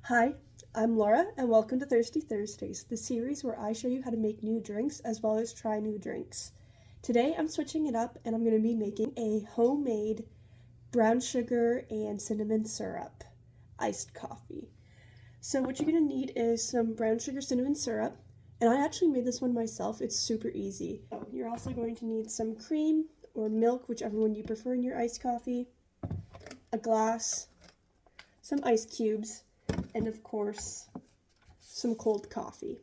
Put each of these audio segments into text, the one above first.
Hi, I'm Laura, and welcome to Thirsty Thursdays, the series where I show you how to make new drinks as well as try new drinks. Today I'm switching it up and I'm going to be making a homemade brown sugar and cinnamon syrup iced coffee. So what you're going to need is some brown sugar cinnamon syrup, and I actually made this one myself. It's super easy. You're also going to need some cream or milk, whichever one you prefer in your iced coffee, a glass, some ice cubes, and of course, some cold coffee.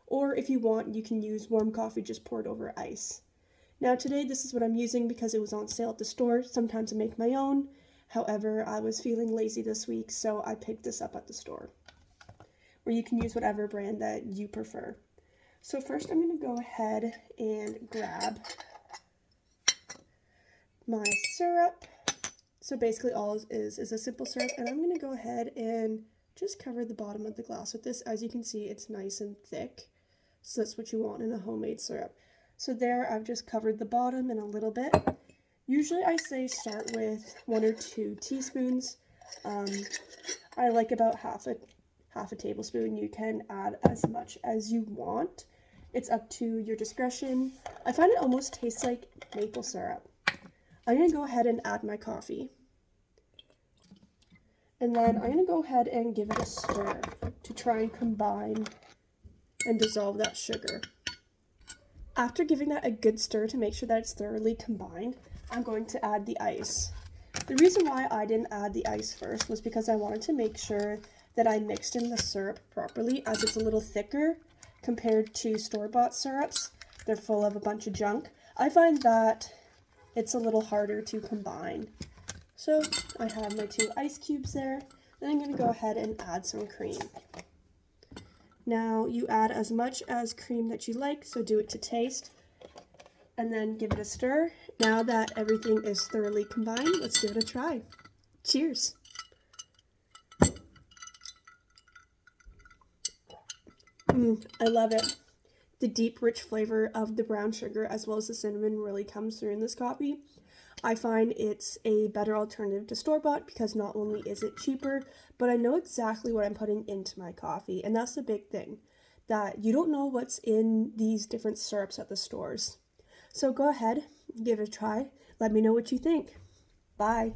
Or if you want, you can use warm coffee just poured over ice. Now today, this is what I'm using because it was on sale at the store. Sometimes I make my own. However, I was feeling lazy this week, so I picked this up at the store. Or you can use whatever brand that you prefer. So first I'm going to go ahead and grab my syrup. So basically all it is a simple syrup, and I'm going to go ahead and just cover the bottom of the glass with this. As you can see, it's nice and thick, so that's what you want in a homemade syrup. So there, I've just covered the bottom in a little bit. Usually I say start with 1 or 2 teaspoons. I like about half a tablespoon. You can add as much as you want. It's up to your discretion. I find it almost tastes like maple syrup. I'm going to go ahead and add my coffee. And then I'm going to go ahead and give it a stir to try and combine and dissolve that sugar. After giving that a good stir to make sure that it's thoroughly combined, I'm going to add the ice. The reason why I didn't add the ice first was because I wanted to make sure that I mixed in the syrup properly, as it's a little thicker compared to store-bought syrups. They're full of a bunch of junk. I find that it's a little harder to combine. So I have my 2 ice cubes there. Then I'm going to go ahead and add some cream. Now you add as much as cream that you like, so do it to taste. And then give it a stir. Now that everything is thoroughly combined, let's give it a try. Cheers! I love it. The deep, rich flavor of the brown sugar as well as the cinnamon really comes through in this coffee. I find it's a better alternative to store-bought because not only is it cheaper, but I know exactly what I'm putting into my coffee, and that's the big thing, that you don't know what's in these different syrups at the stores. So go ahead, give it a try, let me know what you think. Bye!